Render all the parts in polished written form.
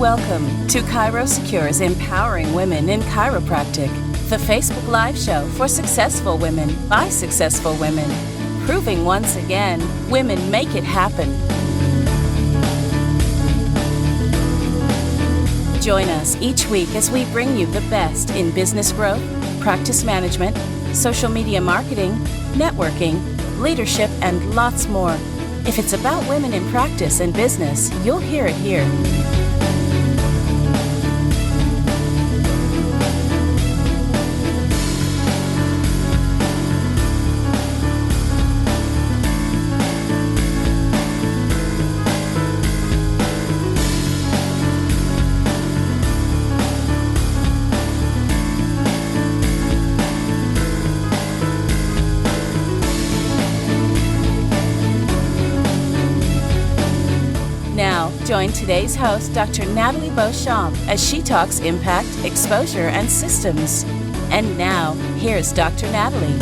Welcome to ChiroSecure's Empowering Women in Chiropractic, the Facebook Live show for successful women by successful women, proving once again women make it happen. Join us each week as we bring you the best in business growth, practice management, social media marketing, networking, leadership, and lots more. If it's about women in practice and business, you'll hear it here. Now, join today's host, Dr. Nathalie Beauchamp, as she talks impact, exposure, and systems. And now, here's Dr. Nathalie.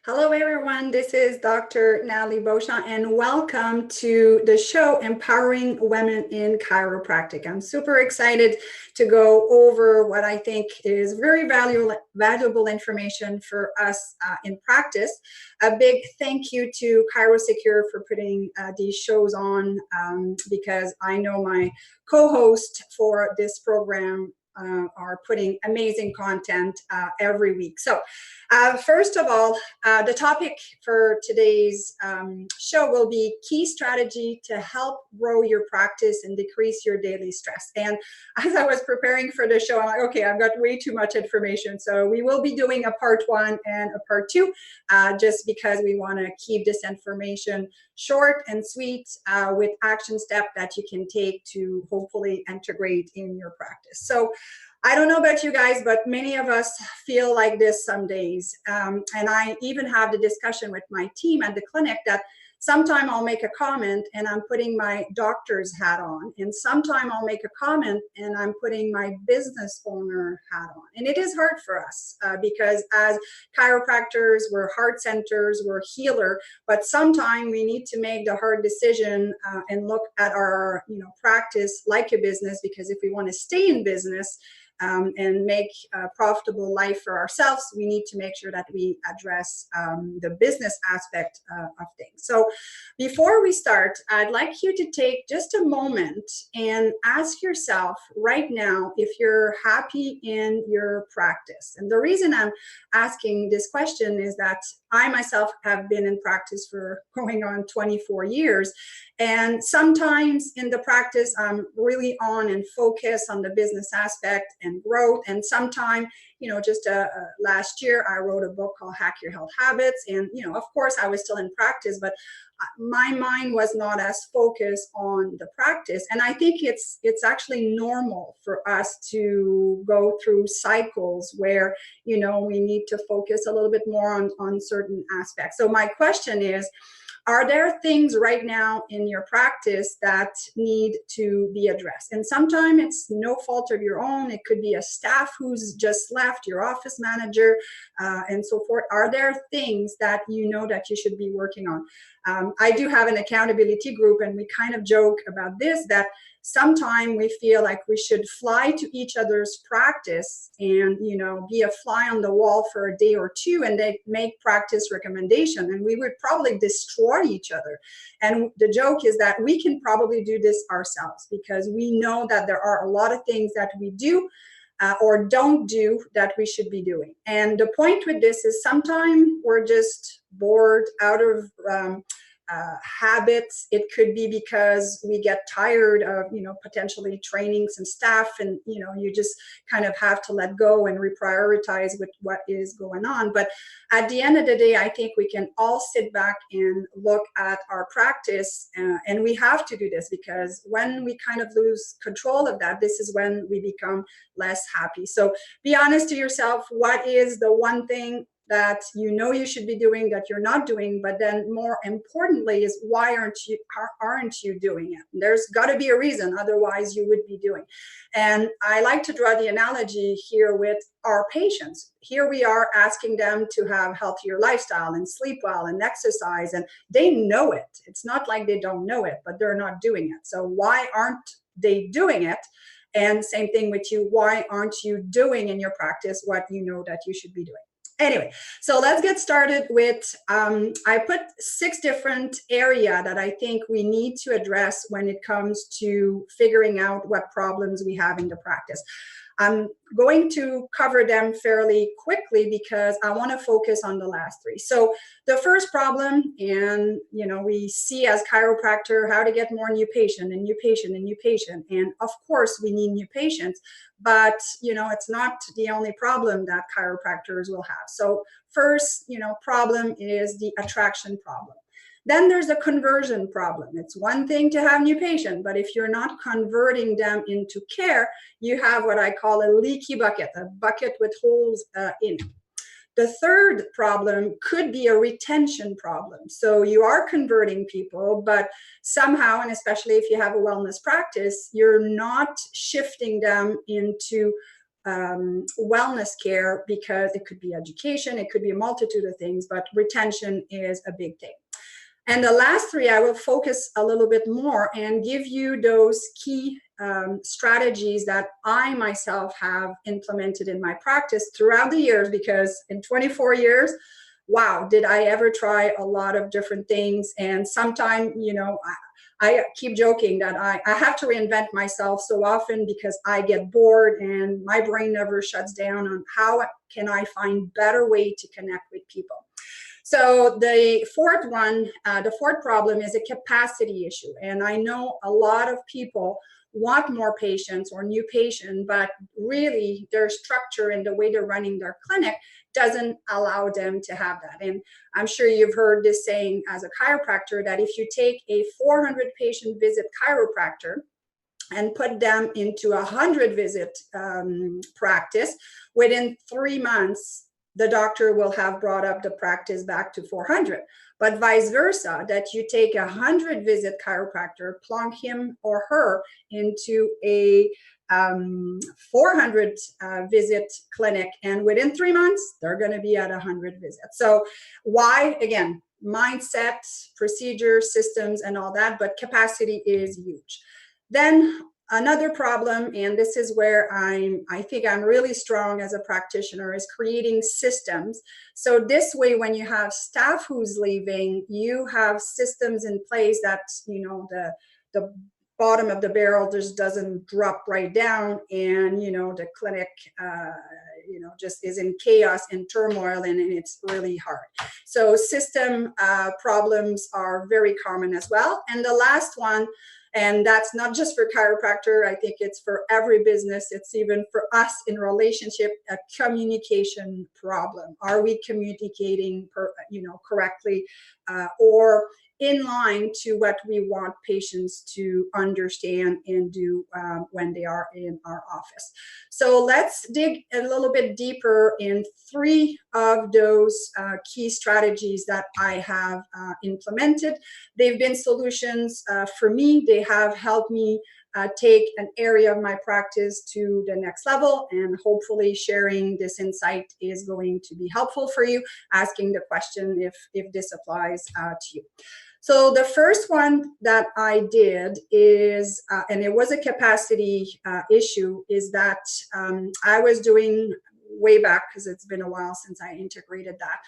Hello everyone, this is Dr. Nathalie Beauchamp and welcome to the show Empowering Women in Chiropractic. I'm super excited to go over what I think is very valuable information for us in practice. A big thank you to ChiroSecure for putting these shows on because I know my co-host for this program are putting amazing content every week. So first of all, the topic for today's show will be key strategy to help grow your practice and decrease your daily stress. And as I was preparing for the show, I'm like, okay, I've got way too much information. So we will be doing a part 1 and a part 2, just because we want to keep this information short and sweet with action steps that you can take to hopefully integrate in your practice. So I don't know about you guys, but many of us feel like this some days. And I even have the discussion with my team at the clinic that sometime I'll make a comment and I'm putting my doctor's hat on. And sometime I'll make a comment and I'm putting my business owner hat on. And it is hard for us because as chiropractors, we're heart centers, we're healer, but sometimes we need to make the hard decision and look at our practice like a business, because if we want to stay in business, and make a profitable life for ourselves, we need to make sure that we address the business aspect of things. So before we start, I'd like you to take just a moment and ask yourself right now if you're happy in your practice. And the reason I'm asking this question is that I myself have been in practice for going on 24 years. And sometimes in the practice, I'm really on and focused on the business aspect and growth. And sometimes, just last year, I wrote a book called Hack Your Health Habits. And, of course, I was still in practice, but my mind was not as focused on the practice. And I think it's actually normal for us to go through cycles where, we need to focus a little bit more on certain aspects. So my question is, are there things right now in your practice that need to be addressed? And sometimes it's no fault of your own. It could be a staff who's just left, your office manager, and so forth. Are there things that that you should be working on? I do have an accountability group, and we kind of joke about this, that sometimes we feel like we should fly to each other's practice and, be a fly on the wall for a day or two, and they make practice recommendation, and we would probably destroy each other. And the joke is that we can probably do this ourselves, because we know that there are a lot of things that we do or don't do that we should be doing. And the point with this is sometimes we're just bored out of habits. It could be because we get tired of, potentially training some staff, and, you just kind of have to let go and reprioritize with what is going on. But at the end of the day, I think we can all sit back and look at our practice, and we have to do this, because when we kind of lose control of that, this is when we become less happy. So be honest to yourself. What is the one thing that you should be doing that you're not doing, but then more importantly is why aren't you doing it? There's got to be a reason, otherwise you would be doing. And I like to draw the analogy here with our patients. Here we are asking them to have healthier lifestyle and sleep well and exercise, and they know it. It's not like they don't know it, but they're not doing it. So why aren't they doing it? And same thing with you. Why aren't you doing in your practice what you know that you should be doing? Anyway, so let's get started with, I put 6 different areas that I think we need to address when it comes to figuring out what problems we have in the practice. I'm going to cover them fairly quickly because I want to focus on the last 3. So the first problem, and we see as chiropractor how to get more new patient and new patient and new patient. And of course we need new patients, but it's not the only problem that chiropractors will have. So first, problem is the attraction problem. Then there's a conversion problem. It's one thing to have new patient, but if you're not converting them into care, you have what I call a leaky bucket, a bucket with holes in it. The third problem could be a retention problem. So you are converting people, but somehow, and especially if you have a wellness practice, you're not shifting them into wellness care, because it could be education, it could be a multitude of things, but retention is a big thing. And the last 3, I will focus a little bit more and give you those key strategies that I myself have implemented in my practice throughout the years, because in 24 years, wow, did I ever try a lot of different things. And sometimes, I keep joking that I have to reinvent myself so often because I get bored and my brain never shuts down on how can I find better way to connect with people. So the fourth problem is a capacity issue. And I know a lot of people want more patients or new patients, but really their structure and the way they're running their clinic doesn't allow them to have that. And I'm sure you've heard this saying as a chiropractor, that if you take a 400 patient visit chiropractor and put them into a 100 visit practice, within 3 months, the doctor will have brought up the practice back to 400. But vice versa, that you take a 100 visit chiropractor, plunk him or her into a 400 visit clinic, and within 3 months, they're going to be at 100 visits. So why? Again, mindset, procedure, systems, and all that, but capacity is huge. Then another problem, and this is where I think I'm really strong as a practitioner, is creating systems. So this way, when you have staff who's leaving, you have systems in place that, the bottom of the barrel just doesn't drop right down, and, the clinic, just is in chaos and turmoil, and it's really hard. So system problems are very common as well. And the last one, and that's not just for chiropractor, I think it's for every business. It's even for us in relationship, a communication problem. Are we communicating correctly or in line to what we want patients to understand and do when they are in our office? So let's dig a little bit deeper in 3 of those key strategies that I have implemented. They've been solutions for me. They have helped me take an area of my practice to the next level, and hopefully sharing this insight is going to be helpful for you, asking the question if this applies to you. So the first one that I did is, and it was a capacity issue, is that I was doing way back, because it's been a while since I integrated that.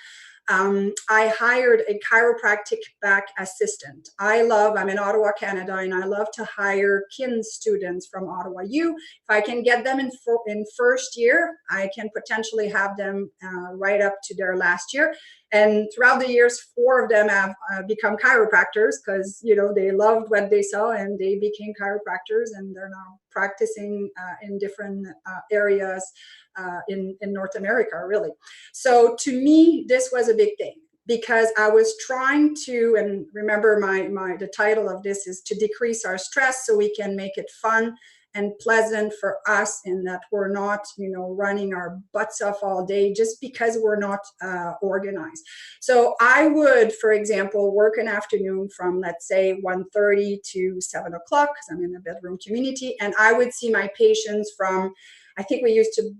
I hired a chiropractic back assistant. I'm in Ottawa, Canada, and I love to hire kin students from Ottawa U. If I can get them in first year, I can potentially have them right up to their last year. And throughout the years, 4 of them have become chiropractors, because they loved what they saw and they became chiropractors, and they're now practicing in different areas in North America, really. So to me, this was a big thing, because I was trying to, and remember the title of this is to decrease our stress so we can make it fun and pleasant for us, and that we're not, running our butts off all day just because we're not organized. So I would, for example, work an afternoon from, let's say, 1:30 to 7 o'clock, because I'm in a bedroom community, and I would see my patients from, I think we used to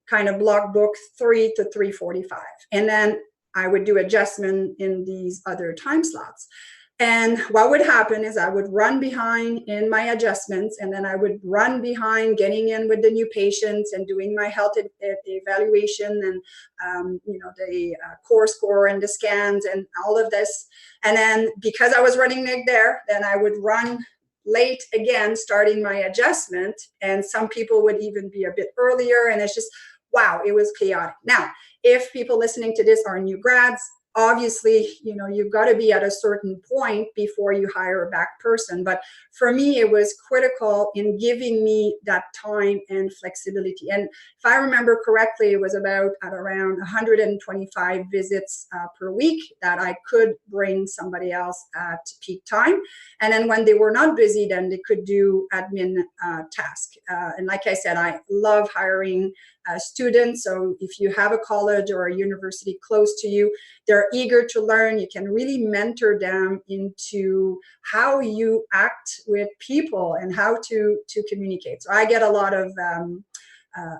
kind of block book 3 to 3:45. And then I would do adjustment in these other time slots. And what would happen is I would run behind in my adjustments, and then I would run behind getting in with the new patients and doing my health evaluation and, the core score and the scans and all of this. And then because I was running there, then I would run late again, starting my adjustment. And some people would even be a bit earlier. And it's just, wow, it was chaotic. Now, if people listening to this are new grads, obviously, you've got to be at a certain point before you hire a back person. But for me, it was critical in giving me that time and flexibility. And if I remember correctly, it was about at around 125 visits per week that I could bring somebody else at peak time. And then when they were not busy, then they could do admin task. And like I said, I love hiring students. So if you have a college or a university close to you, they're eager to learn. You can really mentor them into how you act with people and how to communicate. So I get a lot of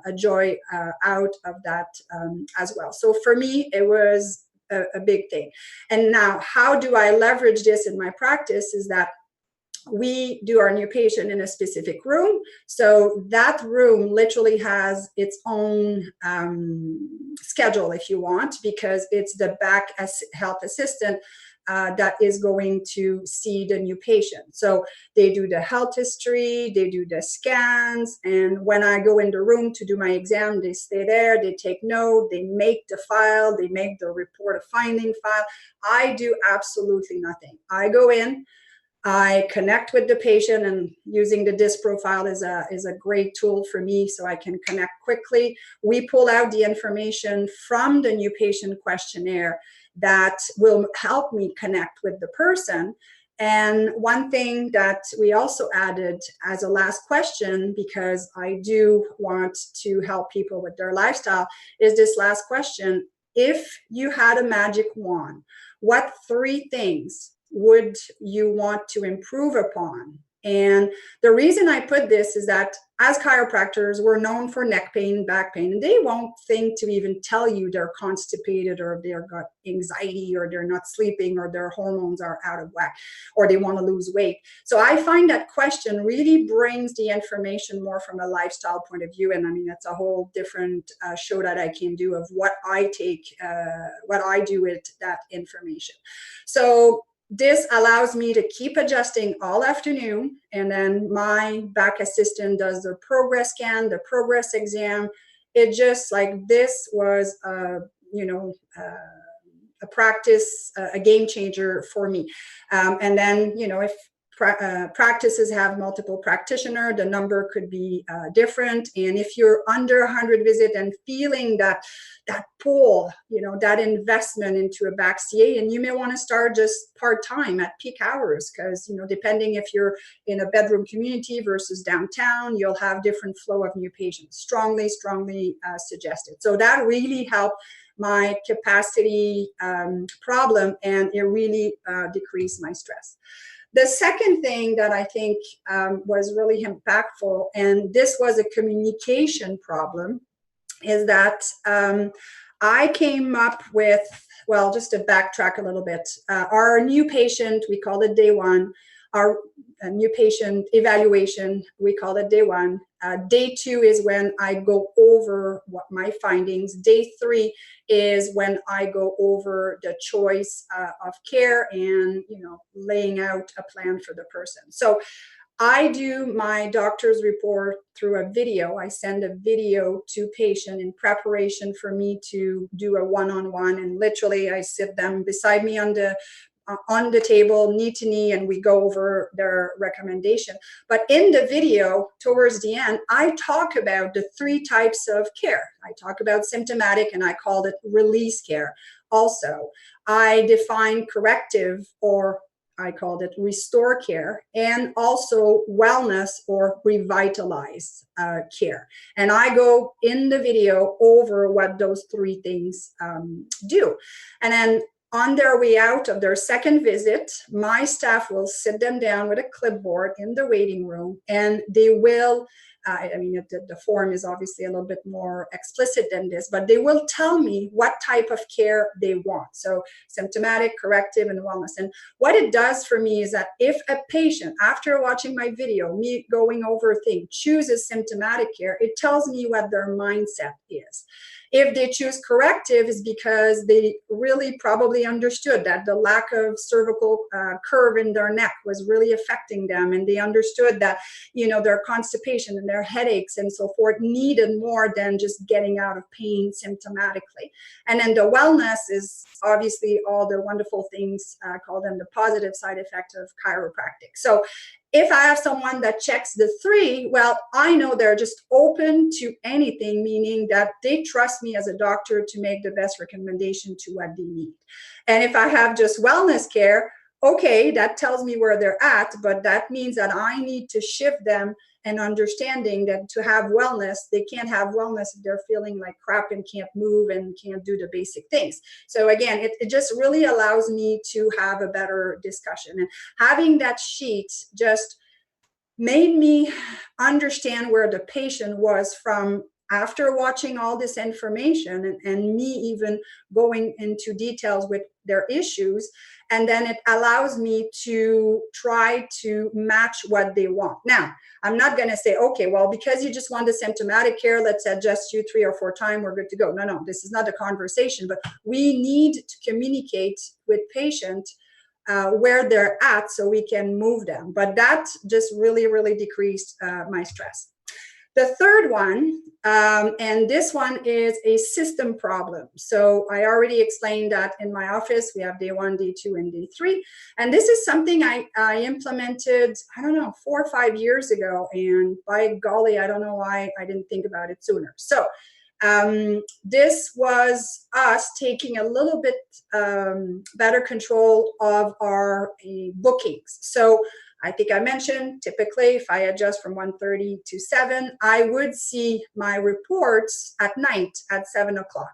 a joy out of that as well. So for me, it was a big thing. And now, how do I leverage this in my practice is that we do our new patient in a specific room. So that room literally has its own schedule, if you want, because it's the back health assistant that is going to see the new patient. So they do the health history, they do the scans, and when I go in the room to do my exam, they stay there, they take note, they make the file, they make the report of finding file. I do absolutely nothing. I go in, I connect with the patient, and using the DISC profile is a great tool for me, so I can connect quickly. We pull out the information from the new patient questionnaire that will help me connect with the person. And one thing that we also added as a last question, because I do want to help people with their lifestyle, is this last question. If you had a magic wand, what 3 things would you want to improve upon? And the reason I put this is that as chiropractors, we're known for neck pain, back pain, and they won't think to even tell you they're constipated or they've got anxiety or they're not sleeping or their hormones are out of whack or they want to lose weight. So I find that question really brings the information more from a lifestyle point of view. And I mean, that's a whole different show that I can do of what I do with that information. So this allows me to keep adjusting all afternoon, and then my back assistant does the progress scan, the progress exam. It just like this was, a practice, a game changer for me. And then, if practices have multiple practitioner, the number could be different. And if you're under 100 visit and feeling that pull, that investment into a back CA, and you may want to start just part-time at peak hours, because, depending if you're in a bedroom community versus downtown, you'll have different flow of new patients. Strongly suggested. So that really helped my capacity problem, and it really decreased my stress. The second thing that I think was really impactful, and this was a communication problem, is that I came up with, well, just to backtrack a little bit, our new patient, we call it day 1, our new patient evaluation, we call it day 1. Day 2 is when I go over what my findings. Day 3 is when I go over the choice of care and, laying out a plan for the person. So I do my doctor's report through a video. I send a video to patient in preparation for me to do a one-on-one, and literally I sit them beside me on the table, knee to knee, and we go over their recommendation. But in the video, towards the end, I talk about the 3 types of care. I talk about symptomatic, and I called it release care. Also, I define corrective or I called it restore care, and also wellness or revitalize care. And I go in the video over what those three things do. And then on their way out of their second visit, my staff will sit them down with a clipboard in the waiting room, and they will the form is obviously a little bit more explicit than this, but they will tell me what type of care they want. So symptomatic, corrective, and wellness. And what it does for me is that if a patient, after watching my video, me going over a thing, chooses symptomatic care, it tells me what their mindset is. If they choose corrective, is because they really probably understood that the lack of cervical curve in their neck was really affecting them, and they understood that, their constipation and their headaches and so forth needed more than just getting out of pain symptomatically. And then the wellness is obviously all the wonderful things, call them the positive side effect of chiropractic. So if I have someone that checks the three, well, I know they're just open to anything, meaning that they trust me as a doctor to make the best recommendation to what they need. And if I have just wellness care, okay, that tells me where they're at, but that means that I need to shift them and understanding that to have wellness, they can't have wellness if they're feeling like crap and can't move and can't do the basic things. So again, it just really allows me to have a better discussion. And having that sheet just made me understand where the patient was from after watching all this information, and me even going into details with their issues. And then it allows me to try to match what they want. Now, I'm not going to say, okay, well, because you just want the symptomatic care, let's adjust you 3 or 4 times, we're good to go. No, this is not a conversation, but we need to communicate with patients where they're at so we can move them. But that just really, really decreased my stress. The third one, and this one is a system problem. So I already explained that in my office, we have day 1, day 2, and day 3. And this is something I implemented, 4 or 5 years ago. And by golly, I don't know why I didn't think about it sooner. So this was us taking a little bit better control of our bookings. So I think I mentioned, typically, if I adjust from 1:30 to 7, I would see my reports at night at 7 o'clock.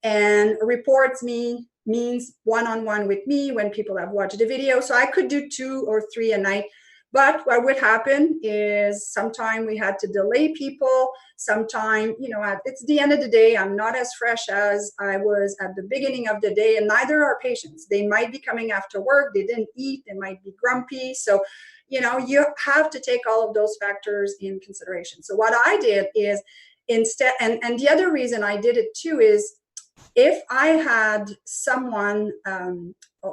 And reports means one-on-one with me when people have watched the video. So I could do 2 or 3 a night. But what would happen is sometime we had to delay people. Sometime, it's the end of the day. I'm not as fresh as I was at the beginning of the day, and neither are patients. They might be coming after work. They didn't eat. They might be grumpy. So, you have to take all of those factors in consideration. So what I did is instead, and the other reason I did it too is if I had someone,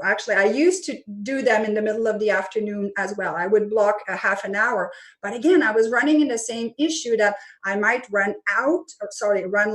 actually, I used to do them in the middle of the afternoon as well. I would block a half an hour. But again, I was running into the same issue that I might run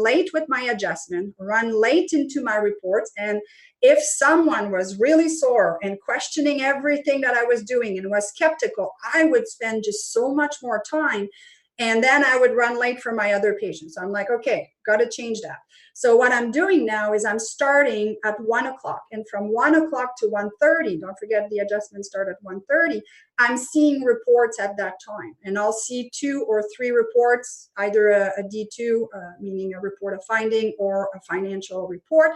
late with my adjustment, run late into my reports. And if someone was really sore and questioning everything that I was doing and was skeptical, I would spend just so much more time. And then I would run late for my other patients. So I'm like, okay, got to change that. So what I'm doing now is I'm starting at 1 o'clock, and from 1 o'clock to 1:30, don't forget the adjustments start at 1:30, I'm seeing reports at that time. And I'll see 2 or 3 reports, either a D2, meaning a report of finding, or a financial report.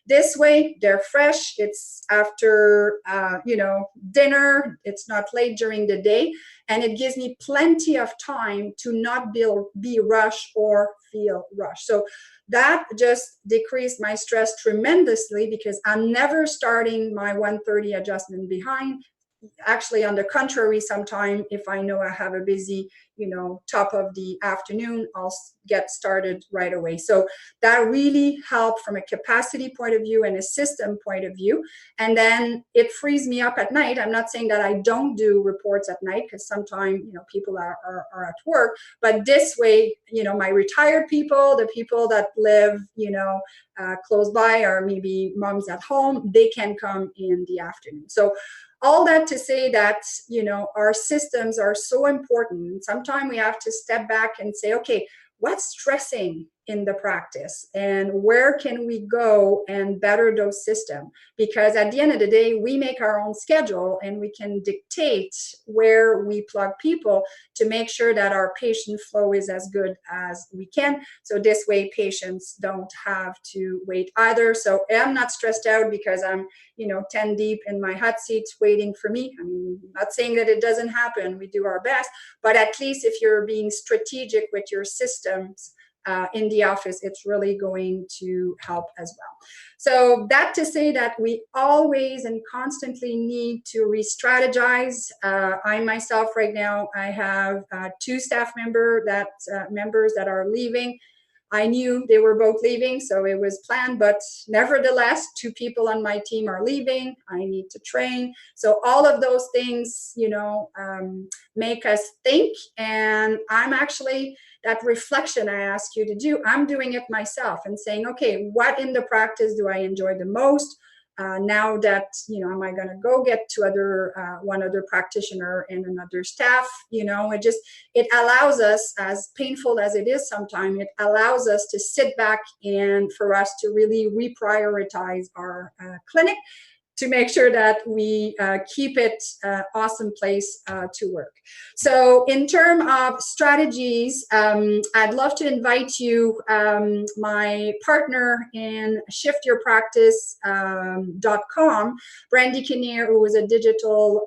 This way, they're fresh. It's after, dinner. It's not late during the day. And it gives me plenty of time to not be rushed or feel rushed. So that just decreased my stress tremendously, because I'm never starting my 1:30 adjustment behind. Actually, on the contrary, sometime if I know I have a busy, top of the afternoon, I'll get started right away. So that really helped from a capacity point of view and a system point of view. And then it frees me up at night. I'm not saying that I don't do reports at night, because sometimes, people are at work. But this way, my retired people, the people that live, close by, or maybe moms at home, they can come in the afternoon. So all that to say that, our systems are so important. Sometimes we have to step back and say, okay, what's stressing in the practice, and where can we go and better those systems? Because at the end of the day, we make our own schedule and we can dictate where we plug people to make sure that our patient flow is as good as we can. So this way patients don't have to wait either. So I'm not stressed out because I'm 10 deep in my hot seats waiting for me. I'm not saying that it doesn't happen. We do our best, but at least if you're being strategic with your systems in the office, it's really going to help as well. So that to say that we always and constantly need to re-strategize. I myself right now, I have 2 staff members that are leaving. I knew they were both leaving, so it was planned, but nevertheless, 2 people on my team are leaving. I need to train. So all of those things, make us think. And I'm actually, that reflection I ask you to do, I'm doing it myself and saying, okay, what in the practice do I enjoy the most? Now that, am I going to go get to one other practitioner and another staff? It allows us, as painful as it is sometimes, it allows us to sit back and for us to really reprioritize our clinic to make sure that we keep it an awesome place to work. So in terms of strategies, I'd love to invite you, my partner in shiftyourpractice.com, Brandy Kinnear, who is a digital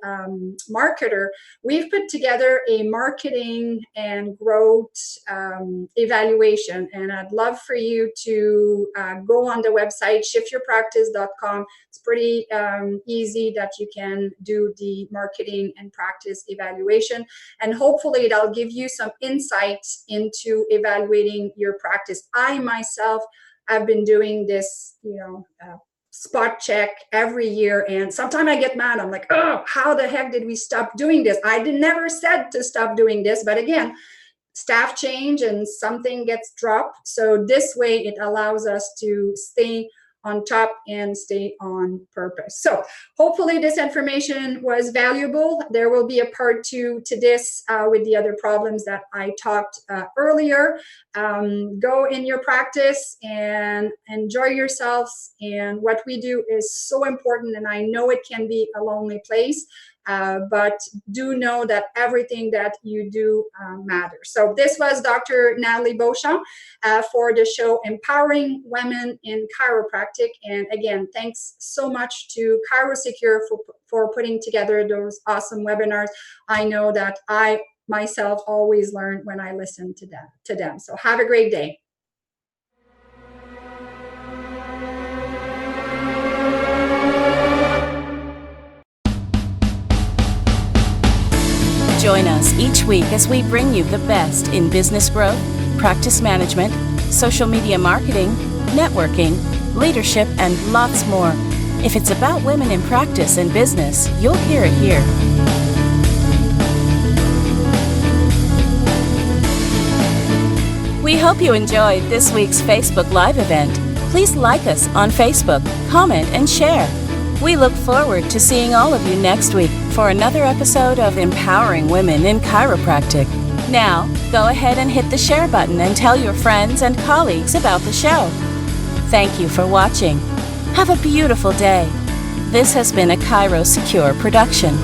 marketer. We've put together a marketing and growth evaluation, and I'd love for you to go on the website, shiftyourpractice.com. It's pretty easy that you can do the marketing and practice evaluation, and hopefully it'll give you some insights into evaluating your practice. I myself have been doing this, spot check every year, and sometimes I get mad. I'm like, oh, how the heck did we stop doing this? I never said to stop doing this, but again, staff change and something gets dropped. So this way it allows us to stay on top and stay on purpose. So hopefully this information was valuable. There will be a part 2 to this with the other problems that I talked earlier. Go in your practice and enjoy yourselves. And what we do is so important, and I know it can be a lonely place. But do know that everything that you do matters. So this was Dr. Nathalie Beauchamp for the show Empowering Women in Chiropractic. And again, thanks so much to ChiroSecure for putting together those awesome webinars. I know that I myself always learn when I listen to them. So have a great day. Join us each week as we bring you the best in business growth, practice management, social media marketing, networking, leadership, and lots more. If it's about women in practice and business, you'll hear it here. We hope you enjoyed this week's Facebook Live event. Please like us on Facebook, comment, and share. We look forward to seeing all of you next week for another episode of Empowering Women in Chiropractic. Now, go ahead and hit the share button and tell your friends and colleagues about the show. Thank you for watching. Have a beautiful day. This has been a ChiroSecure production.